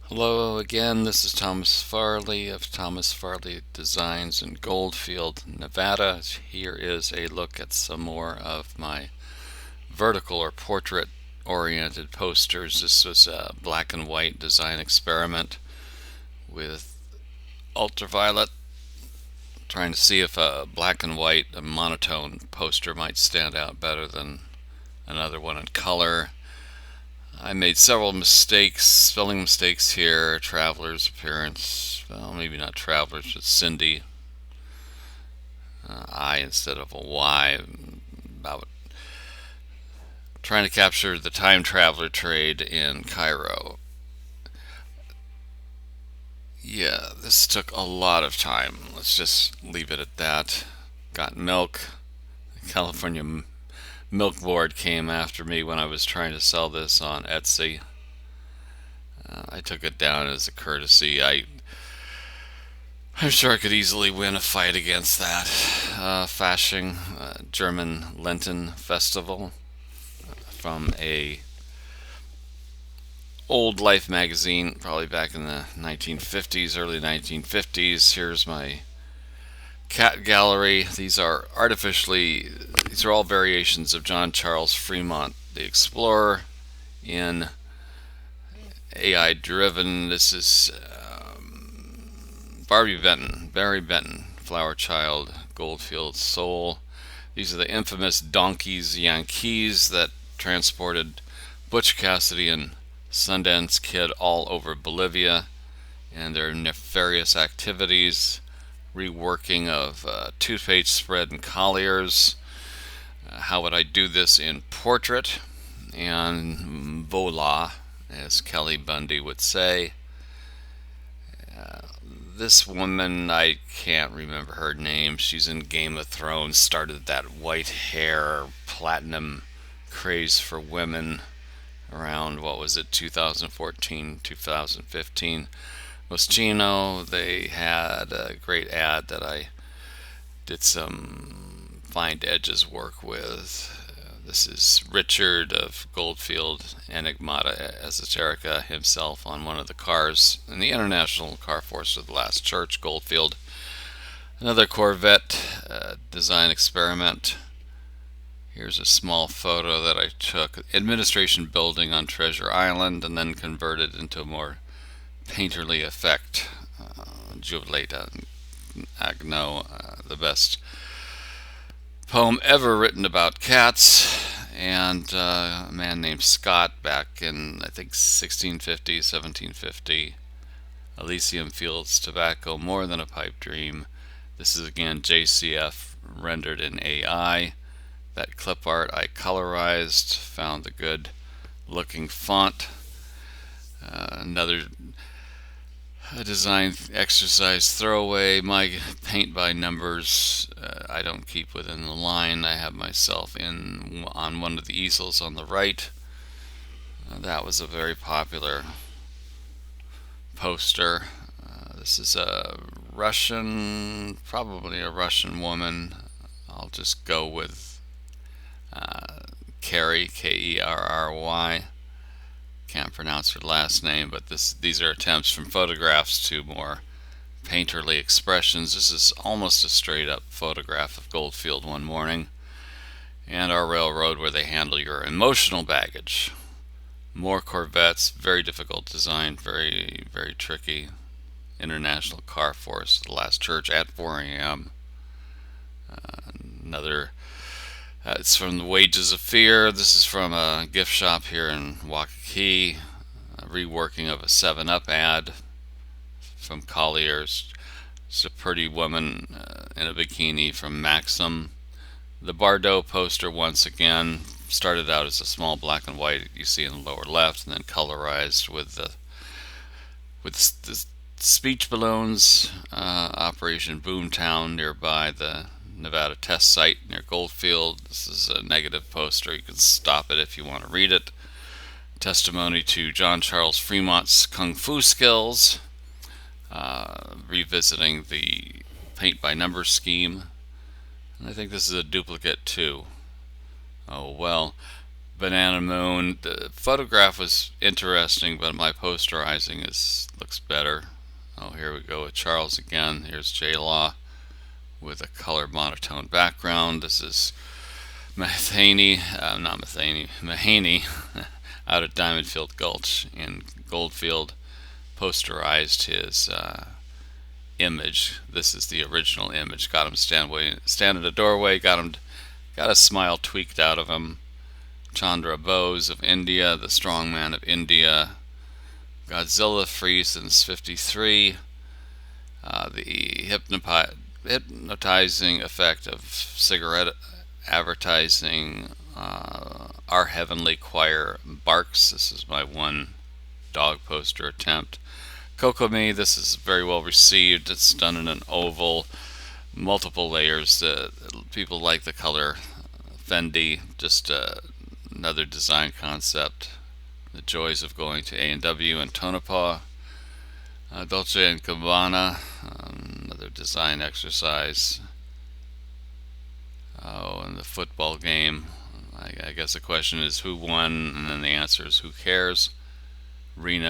Hello again, this is Thomas Farley of Thomas Farley Designs in Goldfield, Nevada. Here is a look at some more of my vertical or portrait oriented posters. This was a black and white design experiment with ultraviolet, trying to see if a black and white, a monotone poster might stand out better than another one in color. I made several mistakes, spelling mistakes here. Traveler's appearance, well, maybe not travelers, but Cindy, I instead of a Y. About trying to capture the time traveler trade in Cairo. Yeah, this took a lot of time. Let's just leave it at that. Got milk. California Milk Board came after me when I was trying to sell this on Etsy. I took it down as a courtesy. I'm sure I could easily win a fight against that. Fasching, German Lenten festival from a old Life magazine, probably back in the 1950s, early 1950s. Here's my cat gallery. These are all variations of John Charles Fremont, the explorer, in AI driven. This is Barry Benton, Flower Child, Goldfield Soul. These are the infamous donkeys, Yankees that transported Butch Cassidy and Sundance Kid all over Bolivia and their nefarious activities, reworking of toothpaste spread and colliers. How would I do this in portrait? And voila, as Kelly Bundy would say. This woman, I can't remember her name. She's in Game of Thrones, started that white hair, platinum craze for women around, what was it, 2014, 2015. Moschino, they had a great ad that I did some Find Edges work with. This is Richard of Goldfield Enigmata Esoterica himself on one of the cars in the International Car Force of the Last Church, Goldfield. Another Corvette design experiment. Here's a small photo that I took. Administration building on Treasure Island and then converted into a more painterly effect. Jubilata Agno, the best poem ever written about cats, and a man named Scott back in, I think, 1650, 1750. Elysium Fields Tobacco, More Than a Pipe Dream. This is again JCF rendered in AI. That clip art I colorized, found the good looking font. Another design exercise throwaway. My paint by numbers, I don't keep within the line. I have myself in on one of the easels on the right. That was a very popular poster. This is a Russian, probably a Russian woman. I'll just go with Kerry, Kerry. Can't pronounce her last name, but these are attempts from photographs to more painterly expressions. This is almost a straight up photograph of Goldfield one morning and our railroad where they handle your emotional baggage. More Corvettes, very difficult design, very, very tricky. International Car Force, the Last Church at 4 a.m. Another, it's from the Wages of Fear. This is from a gift shop here in Waikiki. A reworking of a 7-Up ad from Collier's. It's a pretty woman in a bikini from Maxim. The Bardot poster, once again, started out as a small black and white you see in the lower left, and then colorized with the speech balloons. Operation Boomtown nearby the Nevada test site near Goldfield. This is a negative poster. You can stop it if you want to read it. Testimony to John Charles Fremont's kung fu skills. Revisiting the paint by numbers scheme. And I think this is a duplicate too. Oh well. Banana Moon. The photograph was interesting, but my posterizing looks better. Oh, here we go with Charles again. Here's J Law with a color monotone background. This is Mahaney out at Diamondfield Gulch in Goldfield posterized his image. This is the original image. Got him stand in a doorway. Got a smile tweaked out of him. Chandra Bose of India, the strongman of India. Godzilla Freeze 53. The hypnotizing effect of cigarette advertising. Our Heavenly Choir Barks. This is my one dog poster attempt. Kokomi, this is very well received. It's done in an oval, multiple layers. People like the color. Fendi, just another design concept. The joys of going to A&W and Tonopah. Dolce and Gabbana, another design exercise. Oh, and the football game. I guess the question is who won, and then the answer is who cares. Reno.